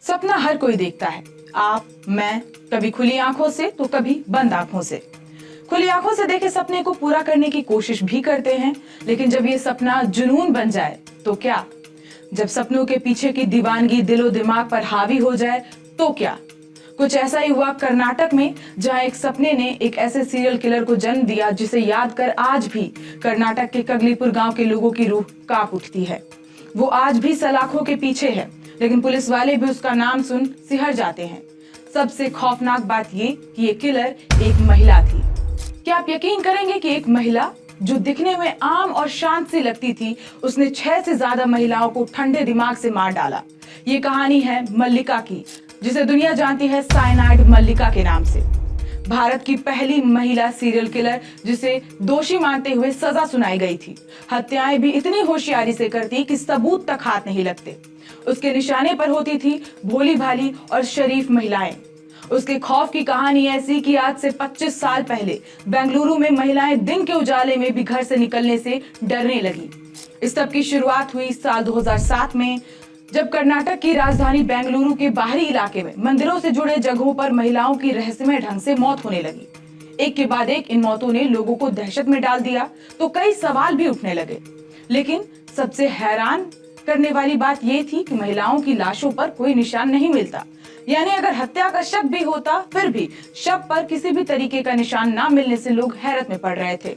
सपना हर कोई देखता है। आप, मैं, कभी खुली आंखों से तो कभी बंद आंखों से। खुली आंखों से देखे सपने को पूरा करने की कोशिश भी करते हैं, लेकिन जब ये सपना जुनून बन जाए तो क्या? जब सपनों के पीछे की दीवानगी दिलो दिमाग पर हावी हो जाए तो क्या? कुछ ऐसा ही हुआ कर्नाटक में, जहां एक सपने ने एक ऐसे सीरियल किलर को जन्म दिया जिसे याद कर आज भी कर्नाटक के कगलीपुर गांव के लोगों की रूह कांप उठती है। वो आज भी सलाखों के पीछे है, लेकिन पुलिस वाले भी उसका नाम सुन सिहर जाते हैं। सबसे खौफनाक बात ये कि ये किलर एक महिला थी। क्या आप यकीन करेंगे कि एक महिला जो दिखने में आम और शांत सी लगती थी, उसने 6 से ज्यादा महिलाओं को ठंडे दिमाग से मार डाला। ये कहानी है मल्लिका की, जिसे दुनिया जानती है साइनाइड मल्लिका के नाम से। भारत की पहली महिला सीरियल किलर जिसे दोषी मानते हुए सजा सुनाई गई थी। हत्याएं भी इतनी होशियारी से करती कि सबूत तक हाथ नहीं लगते। उसके निशाने पर होती थी भोली भाली और शरीफ महिलाएं। उसके खौफ की कहानी ऐसी कि आज से 25 साल पहले बेंगलुरु में महिलाएं दिन के उजाले में भी घर से निकलने से डरने लगी। इस सब की शुरुआत हुई साल 2007 में, जब कर्नाटक की राजधानी बेंगलुरु के बाहरी इलाके में मंदिरों से जुड़े जगहों पर महिलाओं की रहस्यमय ढंग से मौत होने लगी। एक के बाद एक इन मौतों ने लोगों को दहशत में डाल दिया, तो कई सवाल भी उठने लगे। लेकिन सबसे हैरान करने वाली बात यह थी कि महिलाओं की लाशों पर कोई निशान नहीं मिलता। यानी अगर हत्या का शक भी होता, फिर भी शव पर किसी भी तरीके का निशान न मिलने से लोग हैरत में पड़ रहे थे।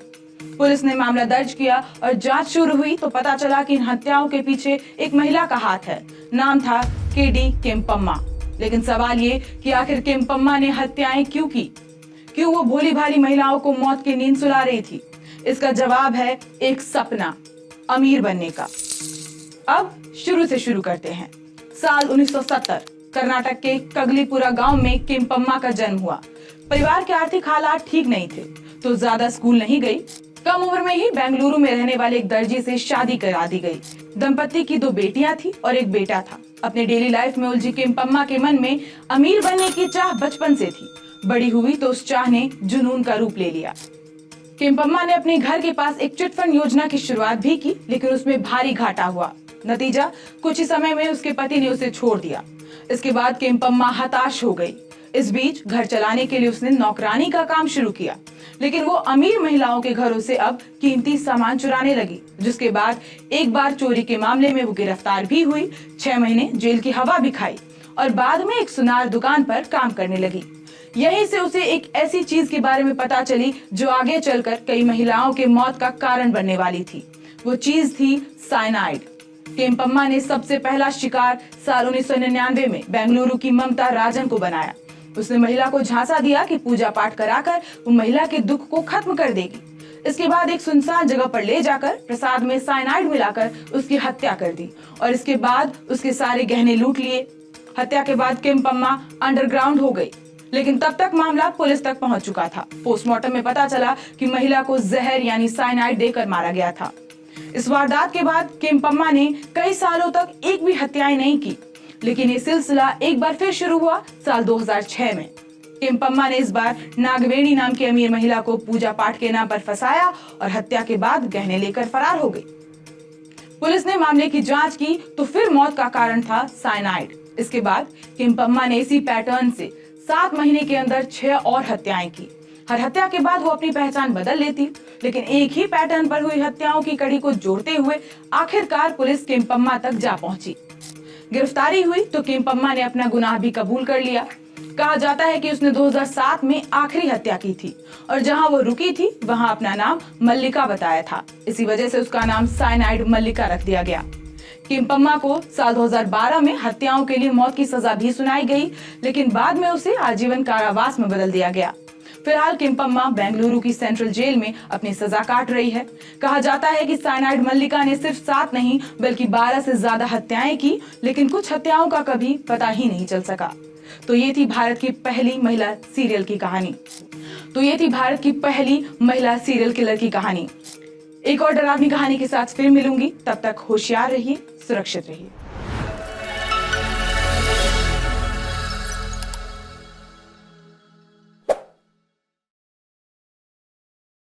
पुलिस ने मामला दर्ज किया और जांच शुरू हुई तो पता चला कि इन हत्याओं के पीछे एक महिला का हाथ है। नाम था केडी केम्पम्मा। लेकिन सवाल ये कि आखिर केम्पम्मा ने हत्याएं क्यों की? क्यों वो भोली भाली महिलाओं को मौत की नींद सुला रही थी? इसका जवाब है एक सपना, अमीर बनने का। अब शुरू से शुरू करते हैं। साल 1970 कर्नाटक के कगलीपुरा गांव में केम्पम्मा का जन्म हुआ। परिवार के आर्थिक हालात ठीक नहीं थे, तो ज्यादा स्कूल नहीं गई। कम उम्र में ही बेंगलुरु में रहने वाले एक दर्जी से शादी करा दी गई। दंपति की 2 बेटियां थी और एक बेटा था। अपने डेली लाइफ में उलझी केम्पम्मा के मन में अमीर बनने की चाह बचपन से थी। बड़ी हुई तो उस चाह ने जुनून का रूप ले लिया। केम्पम्मा ने अपने घर के पास एक चिटफंड योजना की शुरुआत भी की, लेकिन उसमें भारी घाटा हुआ। नतीजा, कुछ ही समय में उसके पति ने उसे छोड़ दिया। इसके बाद केम्पम्मा हताश हो गई। इस बीच घर चलाने के लिए उसने नौकरानी का काम शुरू किया, लेकिन वो अमीर महिलाओं के घरों से अब कीमती सामान चुराने लगी, जिसके बाद एक बार चोरी के मामले में वो गिरफ्तार भी हुई। 6 महीने जेल की हवा भी खाई और बाद में एक सुनार दुकान पर काम करने लगी। यहीं से उसे एक ऐसी चीज के बारे में पता चली जो आगे चलकर कई महिलाओं के मौत का कारण बनने वाली थी। वो चीज थी साइनाइड। केम्पम्मा ने सबसे पहला शिकार साल 1999 में बेंगलुरु की ममता राजन को बनाया। उसने महिला को झांसा दिया कि पूजा पाठ कराकर वो महिला के दुख को खत्म कर देगी। इसके बाद एक सुनसान जगह पर ले जाकर प्रसाद में साइनाइड मिलाकर उसकी हत्या कर दी और इसके बाद उसके सारे गहने लूट लिए। हत्या के बाद केम्पम्मा अंडरग्राउंड हो गई, लेकिन तब तक मामला पुलिस तक पहुंच चुका था। पोस्टमार्टम में पता चला कि महिला को जहर यानी साइनाइड देकर मारा गया था। इस वारदात के बाद केम्पम्मा ने कई सालों तक एक भी हत्याएं नहीं की, लेकिन ये सिलसिला एक बार फिर शुरू हुआ साल 2006 में। केम्पम्मा ने इस बार नागवेणी नाम की अमीर महिला को पूजा पाठ के नाम पर फंसाया और हत्या के बाद गहने लेकर फरार हो गई। पुलिस ने मामले की जांच की तो फिर मौत का कारण था साइनाइड। इसके बाद केम्पम्मा ने इसी पैटर्न से 7 महीने के अंदर 6 और हत्याएं की। हर हत्या के बाद वो अपनी पहचान बदल लेती, लेकिन एक ही पैटर्न पर हुई हत्याओं की कड़ी को जोड़ते हुए आखिरकार पुलिस केम्पम्मा तक जा पहुंची। गिरफ्तारी हुई तो केम्पम्मा ने अपना गुनाह भी कबूल कर लिया। कहा जाता है कि उसने 2007 में आखिरी हत्या की थी और जहां वो रुकी थी वहां अपना नाम मल्लिका बताया था। इसी वजह से उसका नाम साइनाइड मल्लिका रख दिया गया। केम्पम्मा को साल 2012 में हत्याओं के लिए मौत की सजा भी सुनाई गई, लेकिन बाद में उसे आजीवन कारावास में बदल दिया गया। फिलहाल केम्पम्मा बेंगलुरु की सेंट्रल जेल में अपनी सजा काट रही है। कहा जाता है कि साइनाइड मल्लिका ने सिर्फ 7 नहीं बल्कि 12 से ज्यादा हत्याएं की, लेकिन कुछ हत्याओं का कभी पता ही नहीं चल सका। तो ये थी भारत की पहली महिला सीरियल किलर की कहानी। एक और डरावनी कहानी के साथ फिर मिलूंगी। तब तक होशियार रहिए, सुरक्षित रहिए।